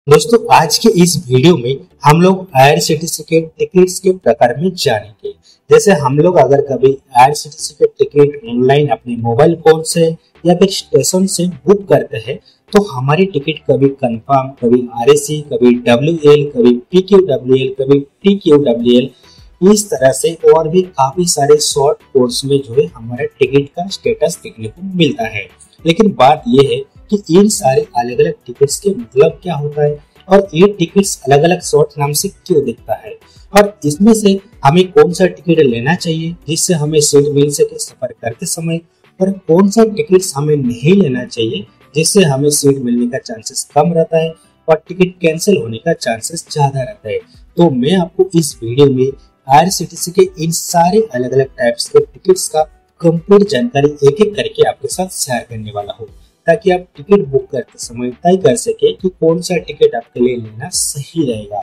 दोस्तों आज के इस वीडियो में हम लोग आईआरसीटीसी के टिकट्स के प्रकार में जानेंगे। जैसे हम लोग अगर कभी आईआरसीटीसी के टिकट ऑनलाइन अपने मोबाइल फोन से या फिर स्टेशन से बुक करते हैं तो हमारी टिकट कभी कंफर्म, कभी आरएसी, कभी डब्ल्यूएल, कभी पीक्यूडब्ल्यूएल, कभी टीक्यूडब्ल्यूएल, इस तरह से और भी काफी सारे शॉर्ट कोर्स में जो है हमारे टिकट का स्टेटस देखने को मिलता है। लेकिन बात यह है कि इन सारे अलग अलग टिकट्स के मतलब क्या होता है और ये टिकट्स अलग अलग शॉर्ट नाम से क्यों दिखता है और इसमें से हमें कौन सा टिकट लेना चाहिए जिससे हमें सीट मिल सके सफर करते समय, और कौन सा टिकट्स हमें नहीं लेना चाहिए जिससे हमें सीट मिलने का चांसेस कम रहता है और टिकट कैंसिल होने का चांसेस ज्यादा रहता है। तो मैं आपको इस वीडियो में आईआरसीटीसी के इन सारे अलग अलग टाइप्स के टिकट्स का कंप्लीट जानकारी एक एक करके आपके साथ शेयर करने वाला हूँ, ताकि आप टिकट बुक करते समय तय कर सके कि कौन सा टिकट आपके लिए लेना सही रहेगा।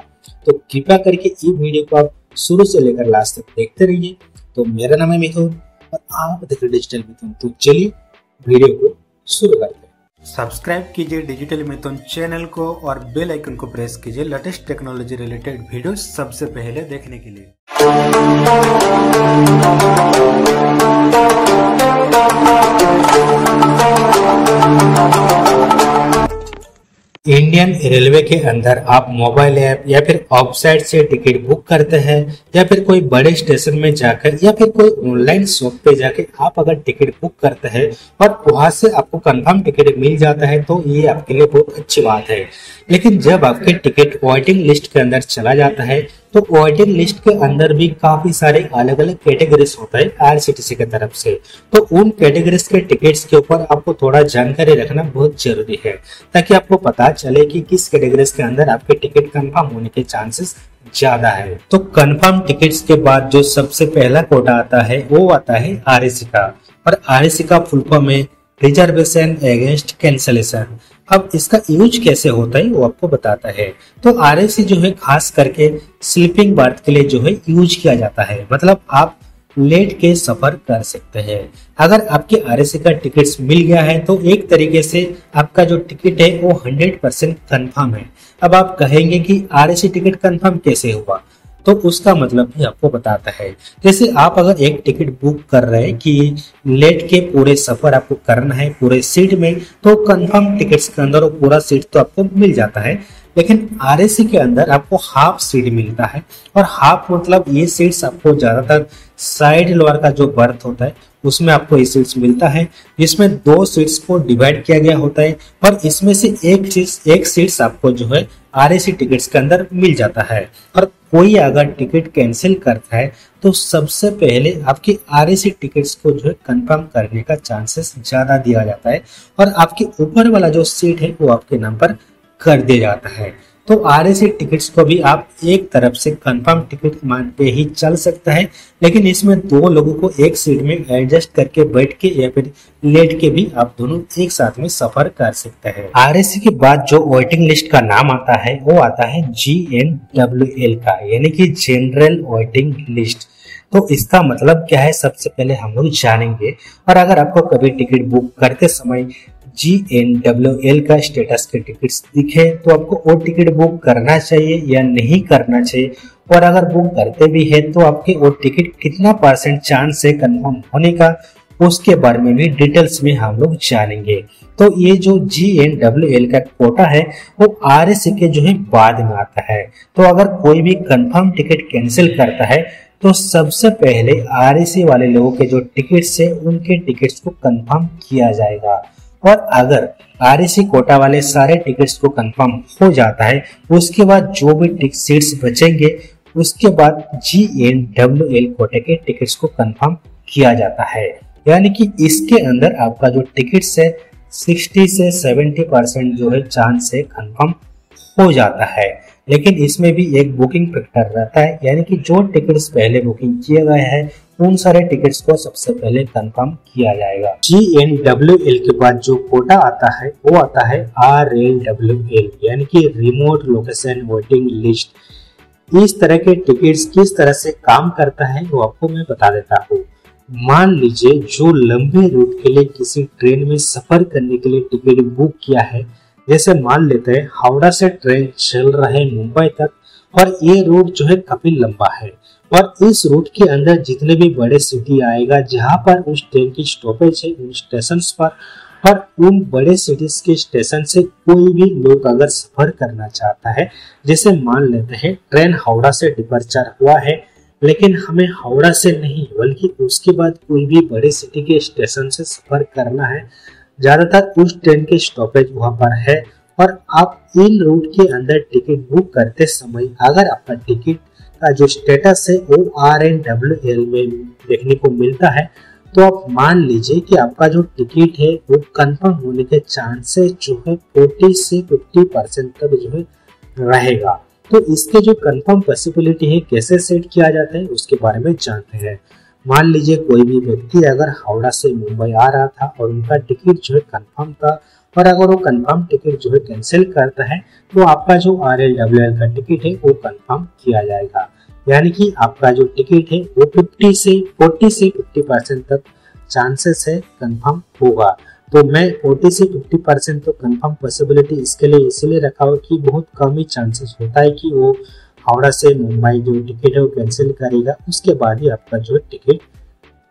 तो कृपया करके ये वीडियो को आप शुरू से लेकर लास्ट तक देखते रहिए। तो मेरा नाम है मिथुन और आप देख रहे डिजिटल मिथुन। तो चलिए वीडियो को शुरू करते हैं। सब्सक्राइब कीजिए डिजिटल मिथुन चैनल को और बेल आइकन को प्रेस कीजिए लेटेस्ट टेक्नोलॉजी रिलेटेड वीडियो सबसे पहले देखने के लिए। इंडियन रेलवे के अंदर आप मोबाइल ऐप या फिर वेबसाइट से टिकट बुक करते हैं या फिर कोई बड़े स्टेशन में जाकर या फिर कोई ऑनलाइन शॉप पे जाके आप अगर टिकट बुक करते हैं और वहां से आपको कंफर्म टिकट मिल जाता है तो ये आपके लिए बहुत अच्छी बात है। लेकिन जब आपके टिकट वेटिंग लिस्ट के अंदर चला जाता है तो वेटिंग लिस्ट के अंदर भी काफी सारे अलग अलग कैटेगरीज होता है आईआरसीटीसी की तरफ से। तो उन कैटेगरीज के टिकट्स के ऊपर आपको थोड़ा जानकारी रखना बहुत जरूरी है ताकि आपको पता चले कि किस कैटेगरीज के अंदर आपके टिकट कंफर्म होने के चांसेस ज्यादा है। तो कंफर्म टिकट्स के बाद जो सबसे पहला कोटा आता है वो आता है आरएसी का, और आरएसी का फुल फॉर्म है रिजर्वेशन अगेंस्ट कैंसलेशन। अब इसका यूज कैसे होता है वो आपको बताता है। तो आरएसी जो है खास करके स्लीपिंग बर्थ के लिए जो है यूज किया जाता है, मतलब आप लेट के सफर कर सकते हैं। अगर आपके आरएसी का टिकट्स मिल गया है तो एक तरीके से आपका जो टिकट है वो 100% कंफर्म है। अब आप कहेंगे कि आरएसी टिकट कंफर्म कैसे हुआ, तो उसका मतलब भी आपको बताता है। जैसे आप अगर एक टिकट बुक कर रहे हैं कि लेट के पूरे सफर आपको करना है पूरे सीट में, तो कंफर्म टिकट्स के अंदर वो पूरा सीट तो आपको मिल जाता है। लेकिन आरएसी के अंदर आपको हाफ सीट मिलता है, और हाफ मतलब ये सीट्स आपको ज्यादातर साइड लोअर का जो बर्थ होता है उसमें आपको ये सीट्स मिलता है, जिसमें दो सीट्स को डिवाइड किया गया होता है और इसमें से एक सीट्स आपको जो है आरएसी टिकट्स के अंदर मिल जाता है। और कोई अगर टिकट कैंसिल करता है तो सबसे पहले आपकी आरएसी टिकट्स को जो है कंफर्म करने का चांसेस ज्यादा दिया जाता है और आपके ऊपर वाला जो सीट है वो आपके नाम पर कर दिया जाता है। तो आरएसी टिकट्स को भी आप एक तरफ से कंफर्म टिकट मान के ही चल सकता है, लेकिन इसमें दो लोगों को एक सीट में एडजस्ट करके बैठ के या फिर लेट के भी आप दोनों एक साथ में सफर कर सकते हैं। आरएसी के बाद जो वेटिंग लिस्ट का नाम आता है वो आता है GNWL का, यानी कि जनरल वेटिंग लिस्ट। तो इसका मतलब क्या है सबसे पहले हम लोग जानेंगे। और अगर आपको कभी टिकट बुक करते समय GNWL का स्टेटस के टिकट्स दिखे तो आपको वो टिकट बुक करना चाहिए या नहीं करना चाहिए, और अगर बुक करते भी है तो आपके वो टिकट कितना % चांस है कंफर्म होने का, उसके बारे में भी डिटेल्स में हम लोग जानेंगे। तो ये जो GNWL का कोटा है वो आरएसी के जो है बाद में आता है। तो अगर कोई भी कंफर्म टिकट कैंसिल करता है तो सबसे पहले आरएसी वाले लोगों के जो टिकट्स है उनके टिकट्स को कंफर्म किया जाएगा, और अगर आरएसी कोटा वाले सारे टिकट्स को कंफर्म हो जाता है उसके बाद जो भी सीट्स बचेंगे उसके बाद GNWL कोटे के टिकट्स को कंफर्म किया जाता है। यानी कि इसके अंदर आपका जो टिकट्स है 60 से 70% जो है चांस है कंफर्म हो जाता है। लेकिन इसमें भी एक बुकिंग फैक्टर रहता है, यानी कि जो टिकट्स पहले बुकिंग किए गए हैं उन सारे टिकट्स को सबसे पहले कंफर्म किया जाएगा। GNWL के बाद जो कोटा आता है वो आता है RLWL, यानी कि रिमोट लोकेशन वेटिंग लिस्ट। इस तरह के टिकट्स किस तरह से काम करता है वो आपको मैं बता देता हूँ। मान लीजिए जो लंबे रूट के लिए किसी ट्रेन में सफर करने के लिए टिकट बुक किया है जैसे मान लेते हैं हावड़ा से ट्रेन चल रहे मुंबई तक और ये रूट जो है काफी लंबा है और इस रूट के अंदर जितने भी बड़े सिटी आएगा जहां पर उस ट्रेन की स्टॉपेज है उन स्टेशन पर और उन बड़े सिटीज के स्टेशन से कोई भी लोग अगर सफर करना चाहता है, जैसे मान लेते हैं ट्रेन हावड़ा से डिपार्चर हुआ है लेकिन हमें हावड़ा से नहीं बल्कि उसके बाद कोई भी बड़े सिटी के स्टेशन से सफर करना है, ज्यादातर उस ट्रेन के स्टॉपेज वहां पर है और आप इन रूट के अंदर टिकट बुक करते समय अगर आपका टिकट का जो स्टेटस है वो RNWL में देखने को मिलता है तो आप मान लीजिए कि आपका जो टिकट है वो कंफर्म होने के चांसेस जो है 40 से 50% तक जो है रहेगा। तो इसके जो कंफर्म पॉसिबिलिटी है कैसे सेट किया जाता है उसके बारे में जानते हैं। मान लीजिए कोई भी व्यक्ति अगर हावड़ा से मुंबई आ रहा था और उनका टिकट जो है कंफर्म था और अगर वो कंफर्म टिकट जो है कैंसिल करता है तो आपका जो RLWL का टिकट है वो कंफर्म किया जाएगा, यानी कि आपका जो टिकट है वो 40 से 50% तक चांसेस है कंफर्म होगा। तो मैं 40 से 50% तो कंफर्म पॉसिबिलिटी इसके लिए इसलिए रखा हो कि बहुत कम ही चांसेस होता है कि वो हावड़ा से मुंबई जो टिकट है वो कैंसिल करेगा, उसके बाद ही आपका जो टिकट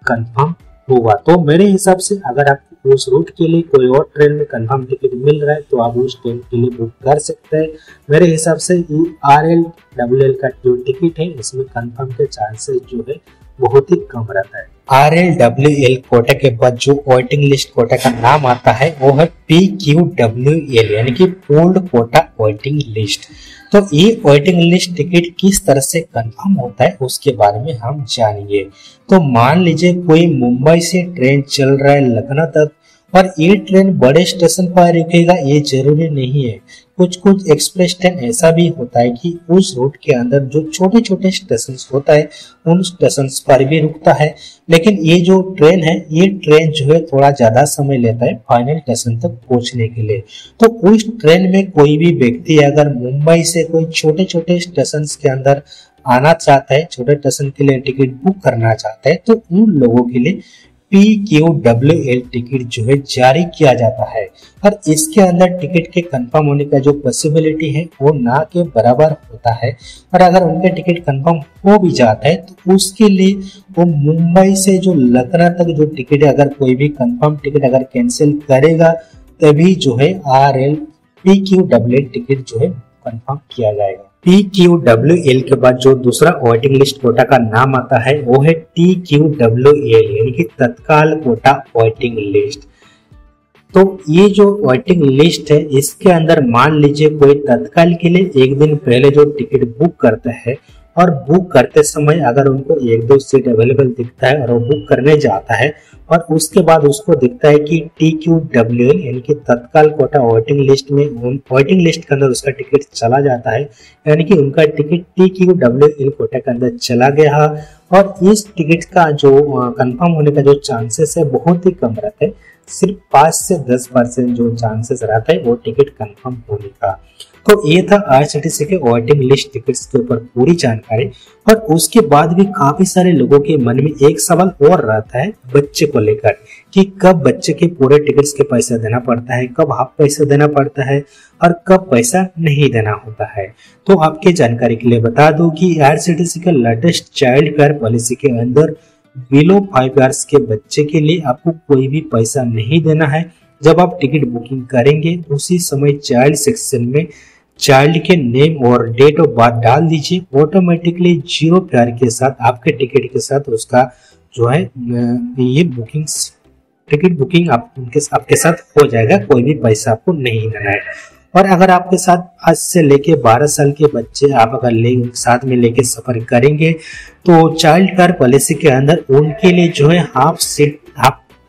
कंफर्म होगा। तो मेरे हिसाब से अगर आप उस रूट के लिए कोई और ट्रेन में कंफर्म टिकट मिल रहा है तो आप उस ट्रेन के लिए बुक कर सकते हैं। मेरे हिसाब से RLWL का जो टिकट है इसमें कंफर्म के चांसेस जो है बहुत ही कम रहता है। RLWL कोटा के बाद जो वेटिंग लिस्ट कोटा का नाम आता है वो है PQWL यानी कि पूल्ड कोटा वेटिंग लिस्ट। तो ये वेटिंग लिस्ट टिकट किस तरह से कंफर्म होता है उसके बारे में हम जानेंगे। तो मान लीजिए कोई मुंबई से ट्रेन चल रहा है लखनऊ तक और ये ट्रेन बड़े स्टेशन पर रुकेगा ये जरूरी नहीं है। कुछ कुछ एक्सप्रेस ट्रेन ऐसा भी होता है कि उस रूट के अंदर जो छोटे छोटे स्टेशन होता है उन स्टेशन पर भी रुकता है, लेकिन ये जो ट्रेन है ये ट्रेन जो है थोड़ा ज्यादा समय लेता है फाइनल स्टेशन तक पहुंचने के लिए। तो उस ट्रेन में कोई भी व्यक्ति अगर मुंबई से कोई छोटे छोटे स्टेशन के अंदर आना चाहता है, छोटे स्टेशन के लिए टिकट बुक करना चाहता है, तो उन लोगों के लिए PQWL टिकट जो है जारी किया जाता है और इसके अंदर टिकट के कंफर्म होने का जो पॉसिबिलिटी है वो ना के बराबर होता है। और अगर उनके टिकट कंफर्म हो भी जाता है तो उसके लिए वो मुंबई से जो लखनऊ तक जो टिकट है अगर कोई भी कंफर्म टिकट अगर कैंसिल करेगा तभी जो है PQWL टिकट जो है कंफर्म किया जाएगा। PQWL के बाद जो दूसरा वेटिंग लिस्ट कोटा का नाम आता है वो है TQWL यानी कि तत्काल कोटा वेटिंग लिस्ट। तो ये जो वेटिंग लिस्ट है इसके अंदर मान लीजिए कोई तत्काल के लिए एक दिन पहले जो टिकट बुक करता है और बुक करते समय अगर उनको एक दो सीट अवेलेबल दिखता है और वो बुक करने जाता है और उसके बाद उसको दिखता है कि TQWL यानी कि तत्काल कोटा वेटिंग लिस्ट में वेटिंग लिस्ट के अंदर उसका टिकट चला जाता है, यानी कि उनका टिकट TQWL कोटा के अंदर चला गया और इस टिकट का जो कंफर्म होने का जो चांसेस है बहुत ही कम रहता है, सिर्फ 5 से 10% जो चांसेस रहता है वो टिकट कंफर्म होने का। तो ये था IRCTC के वेटिंग लिस्ट टिकट्स के ऊपर पूरी जानकारी। और उसके बाद भी काफी सारे लोगों के मन में एक सवाल और रहता है बच्चे को लेकर कि कब बच्चे के पूरे टिकट्स के पैसा देना पड़ता है, कब हाफ पैसा देना पड़ता है और कब पैसा नहीं देना होता है। तो आपके जानकारी के लिए बता दूं कि IRCTC के लेटेस्ट चाइल्ड केयर पॉलिसी के अंदर बिलो 5 इयर्स के बच्चे के लिए आपको कोई भी पैसा नहीं देना है। जब आप टिकट बुकिंग करेंगे उसी समय चाइल्ड सेक्शन में चाइल्ड के नेम और डेट ऑफ बर्थ डाल दीजिए, ऑटोमेटिकली 0 प्यार के साथ आपके टिकट के साथ उसका जो है ये टिकट बुकिंग आपके साथ हो जाएगा, कोई भी पैसा आपको नहीं देना है। और अगर आपके साथ आज से लेके 12 साल के बच्चे आप अगर साथ में लेके सफर करेंगे तो चाइल्ड केयर पॉलिसी के अंदर उनके लिए जो है हाफ सीट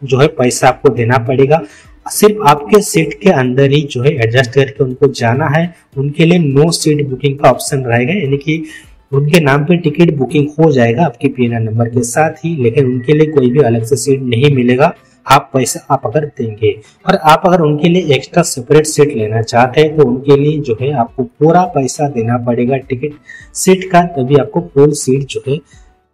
जो है पैसा आपको देना पड़ेगा। सिर्फ आपके सीट के अंदर ही जो है एडजस्ट करके उनको जाना है। उनके लिए नो सीट बुकिंग का ऑप्शन रहेगा, यानी कि उनके नाम पे टिकट बुकिंग हो जाएगा आपके PNR नंबर के साथ ही, लेकिन उनके लिए कोई भी अलग से सीट नहीं मिलेगा। आप पैसा आप अगर देंगे और आप अगर उनके लिए एक्स्ट्रा सेपरेट सीट लेना चाहते हैं तो उनके लिए जो है आपको पूरा पैसा देना पड़ेगा टिकट सीट का, तभी आपको फुल सीट जो है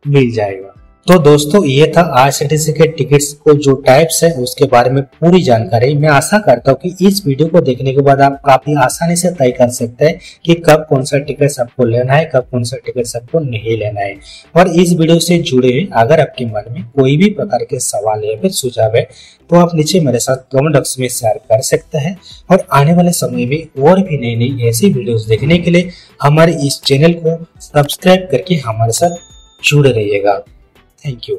मिल जाएगा। तो दोस्तों ये था आईआरसीटीसी के टिकट्स को जो टाइप्स है उसके बारे में पूरी जानकारी। मैं आशा करता हूँ कि इस वीडियो को देखने के बाद आप काफी आसानी से तय कर सकते हैं कि कब कौन सा टिकट सबको लेना है, कब कौन सा टिकट सबको नहीं लेना है। और इस वीडियो से जुड़े हुए अगर आपके मन में कोई भी प्रकार के सवाल या फिर सुझाव है तो आप नीचे मेरे साथ कमेंट बॉक्स में शेयर कर सकते हैं। और आने वाले समय में और भी नई नई ऐसी वीडियोस देखने के लिए हमारे इस चैनल को सब्सक्राइब करके हमारे साथ जुड़े रहिएगा। Thank you.